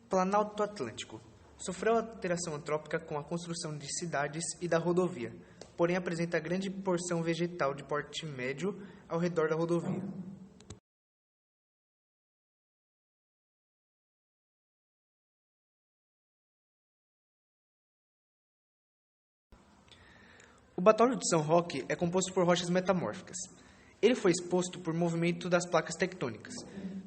Planalto Atlântico. Sofreu alteração antrópica com a construção de cidades e da rodovia, porém apresenta grande porção vegetal de porte médio ao redor da rodovia. O Batório de São Roque é composto por rochas metamórficas. Ele foi exposto por movimento das placas tectônicas.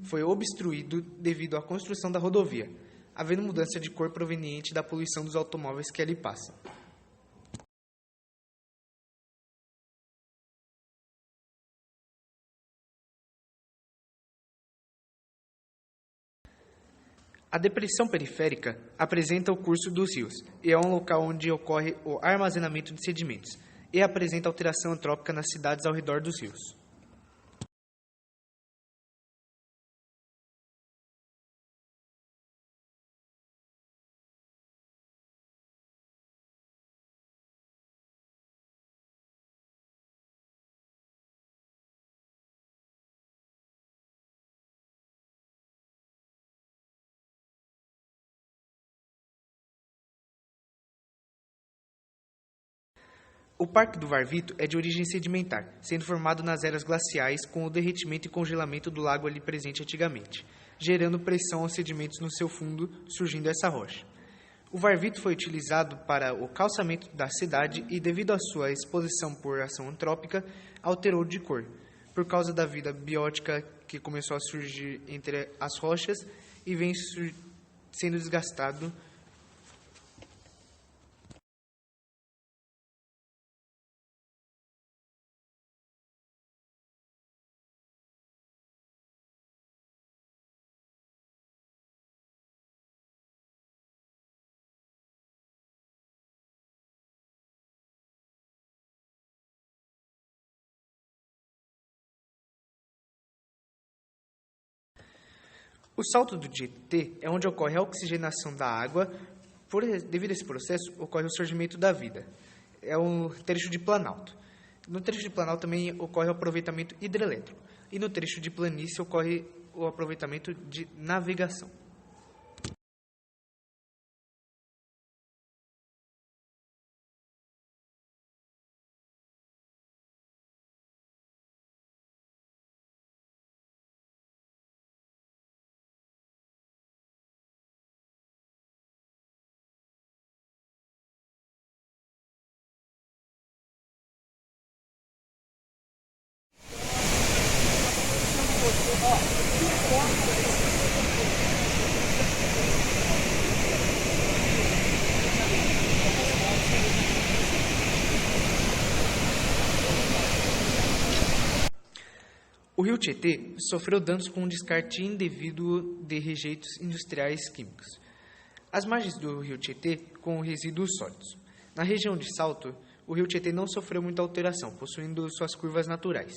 Foi obstruído devido à construção da rodovia, havendo mudança de cor proveniente da poluição dos automóveis que ali passam. A depressão periférica apresenta o curso dos rios e é um local onde ocorre o armazenamento de sedimentos e apresenta alteração antrópica nas cidades ao redor dos rios. O Parque do Varvito é de origem sedimentar, sendo formado nas eras glaciais com o derretimento e congelamento do lago ali presente antigamente, gerando pressão aos sedimentos no seu fundo, surgindo essa rocha. O Varvito foi utilizado para o calçamento da cidade e, devido à sua exposição por ação antrópica, alterou de cor, por causa da vida biótica que começou a surgir entre as rochas e vem sendo desgastado. O salto do Tietê é onde ocorre a oxigenação da água. Devido a esse processo, ocorre o surgimento da vida. É um trecho de planalto. No trecho de planalto também ocorre o aproveitamento hidrelétrico. E no trecho de planície ocorre o aproveitamento de navegação. O rio Tietê sofreu danos com o descarte indevido de rejeitos industriais químicos. As margens do rio Tietê com resíduos sólidos. Na região de Salto, o rio Tietê não sofreu muita alteração, possuindo suas curvas naturais.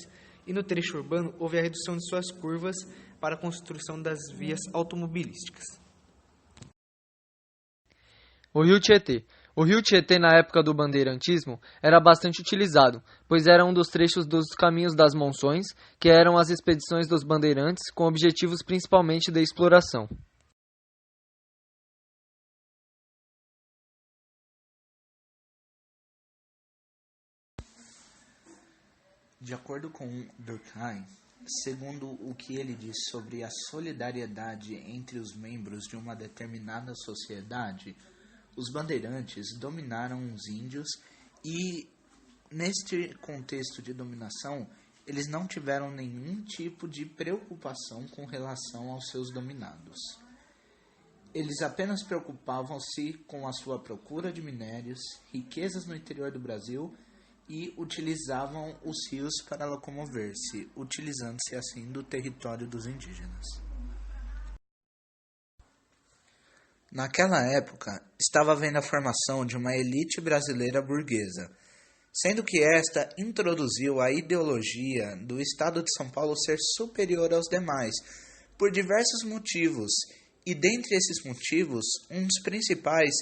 E no trecho urbano, houve a redução de suas curvas para a construção das vias automobilísticas. O rio Tietê. O rio Tietê, na época do bandeirantismo, era bastante utilizado, pois era um dos trechos dos caminhos das monções, que eram as expedições dos bandeirantes, com objetivos principalmente de exploração. De acordo com Durkheim, segundo o que ele diz sobre a solidariedade entre os membros de uma determinada sociedade, os bandeirantes dominaram os índios e, neste contexto de dominação, eles não tiveram nenhum tipo de preocupação com relação aos seus dominados. Eles apenas preocupavam-se com a sua procura de minérios, riquezas no interior do Brasil e utilizavam os rios para locomover-se, utilizando-se assim do território dos indígenas. Naquela época, estava havendo a formação de uma elite brasileira burguesa, sendo que esta introduziu a ideologia do Estado de São Paulo ser superior aos demais, por diversos motivos, e dentre esses motivos, um dos principais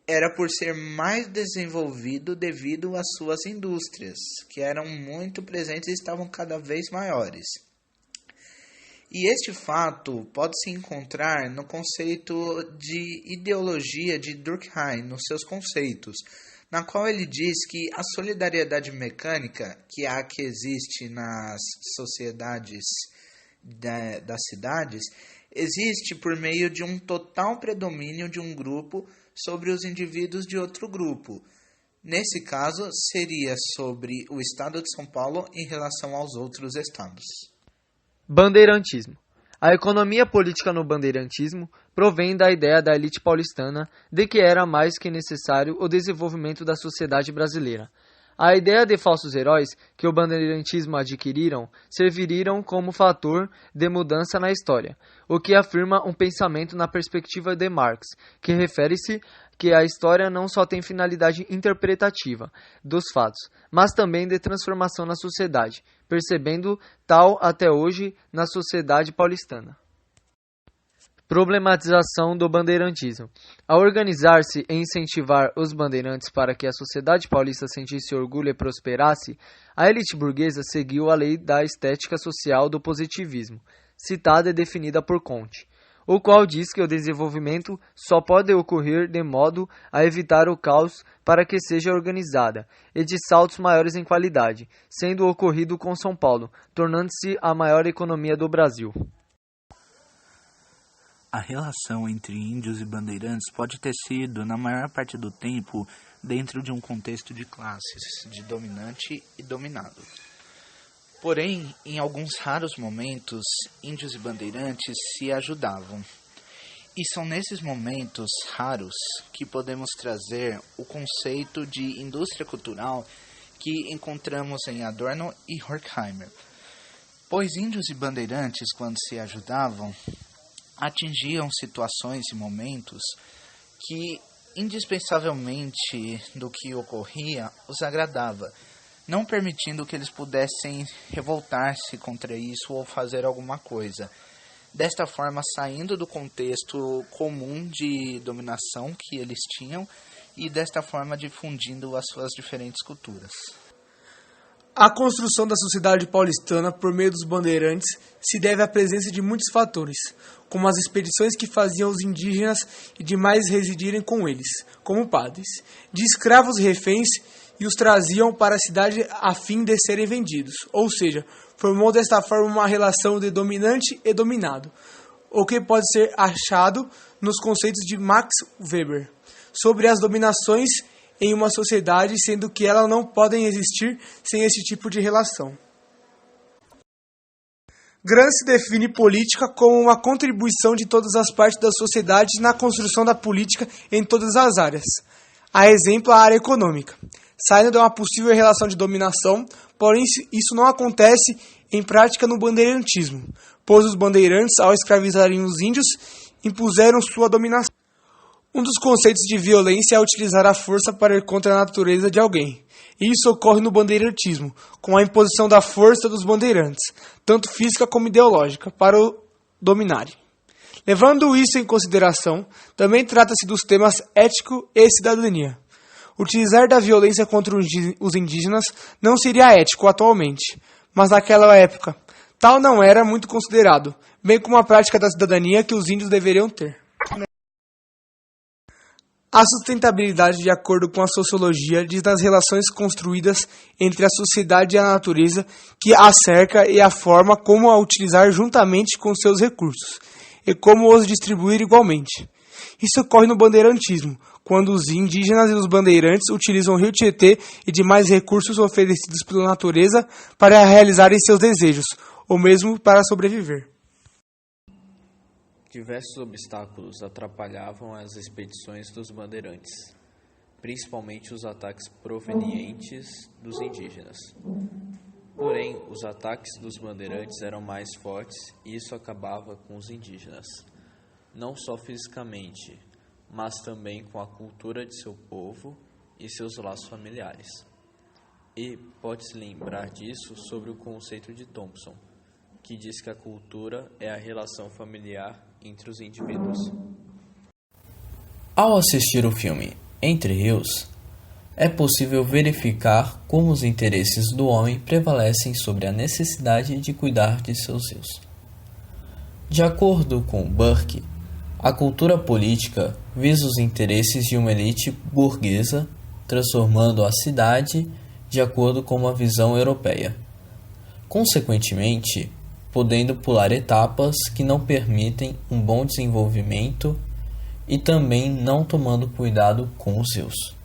era por ser mais desenvolvido devido às suas indústrias, que eram muito presentes e estavam cada vez maiores. E este fato pode-se encontrar no conceito de ideologia de Durkheim, nos seus conceitos, na qual ele diz que a solidariedade mecânica, que é a que existe nas sociedades das cidades, existe por meio de um total predomínio de um grupo sobre os indivíduos de outro grupo. Nesse caso, seria sobre o Estado de São Paulo em relação aos outros estados. Bandeirantismo. A economia política no bandeirantismo provém da ideia da elite paulistana de que era mais que necessário o desenvolvimento da sociedade brasileira. A ideia de falsos heróis que o bandeirantismo adquiriram serviram como fator de mudança na história, o que afirma um pensamento na perspectiva de Marx, que refere-se que a história não só tem finalidade interpretativa dos fatos, mas também de transformação na sociedade, percebendo tal até hoje na sociedade paulistana. Problematização do bandeirantismo. Ao organizar-se e incentivar os bandeirantes para que a sociedade paulista sentisse orgulho e prosperasse, a elite burguesa seguiu a lei da estética social do positivismo, citada e definida por Comte, o qual diz que o desenvolvimento só pode ocorrer de modo a evitar o caos para que seja organizada, e de saltos maiores em qualidade, sendo ocorrido com São Paulo, tornando-se a maior economia do Brasil. A relação entre índios e bandeirantes pode ter sido, na maior parte do tempo, dentro de um contexto de classes, de dominante e dominado. Porém, em alguns raros momentos, índios e bandeirantes se ajudavam. E são nesses momentos raros que podemos trazer o conceito de indústria cultural que encontramos em Adorno e Horkheimer. Pois índios e bandeirantes, quando se ajudavam, atingiam situações e momentos que, indispensavelmente do que ocorria, os agradava, não permitindo que eles pudessem revoltar-se contra isso ou fazer alguma coisa. Desta forma, saindo do contexto comum de dominação que eles tinham e desta forma difundindo as suas diferentes culturas. A construção da sociedade paulistana por meio dos bandeirantes se deve à presença de muitos fatores, como as expedições que faziam os indígenas e demais residirem com eles, como padres, de escravos e reféns, e os traziam para a cidade a fim de serem vendidos, ou seja, formou desta forma uma relação de dominante e dominado, o que pode ser achado nos conceitos de Max Weber, sobre as dominações em uma sociedade, sendo que elas não podem existir sem esse tipo de relação. Gramsci define política como uma contribuição de todas as partes da sociedade na construção da política em todas as áreas. A exemplo, a área econômica, saindo de uma possível relação de dominação, porém isso não acontece em prática no bandeirantismo, pois os bandeirantes, ao escravizarem os índios, impuseram sua dominação. Um dos conceitos de violência é utilizar a força para ir contra a natureza de alguém. E isso ocorre no bandeirantismo, com a imposição da força dos bandeirantes, tanto física como ideológica, para o dominarem. Levando isso em consideração, também trata-se dos temas ético e cidadania. Utilizar da violência contra os indígenas não seria ético atualmente, mas naquela época, tal não era muito considerado, bem como a prática da cidadania que os índios deveriam ter. A sustentabilidade, de acordo com a sociologia, diz nas relações construídas entre a sociedade e a natureza que a cerca e a forma como a utilizar juntamente com seus recursos, e como os distribuir igualmente. Isso ocorre no bandeirantismo, quando os indígenas e os bandeirantes utilizam o rio Tietê e demais recursos oferecidos pela natureza para realizarem seus desejos, ou mesmo para sobreviver. Diversos obstáculos atrapalhavam as expedições dos bandeirantes, principalmente os ataques provenientes dos indígenas. Porém, os ataques dos bandeirantes eram mais fortes e isso acabava com os indígenas, não só fisicamente, mas também com a cultura de seu povo e seus laços familiares. E pode-se lembrar disso sobre o conceito de Thompson, que diz que a cultura é a relação familiar entre os indivíduos. Ao assistir o filme Entre Rios, é possível verificar como os interesses do homem prevalecem sobre a necessidade de cuidar de seus rios. De acordo com Burke, a cultura política visa os interesses de uma elite burguesa, transformando a cidade de acordo com uma visão europeia. Consequentemente, podendo pular etapas que não permitem um bom desenvolvimento e também não tomando cuidado com os seus.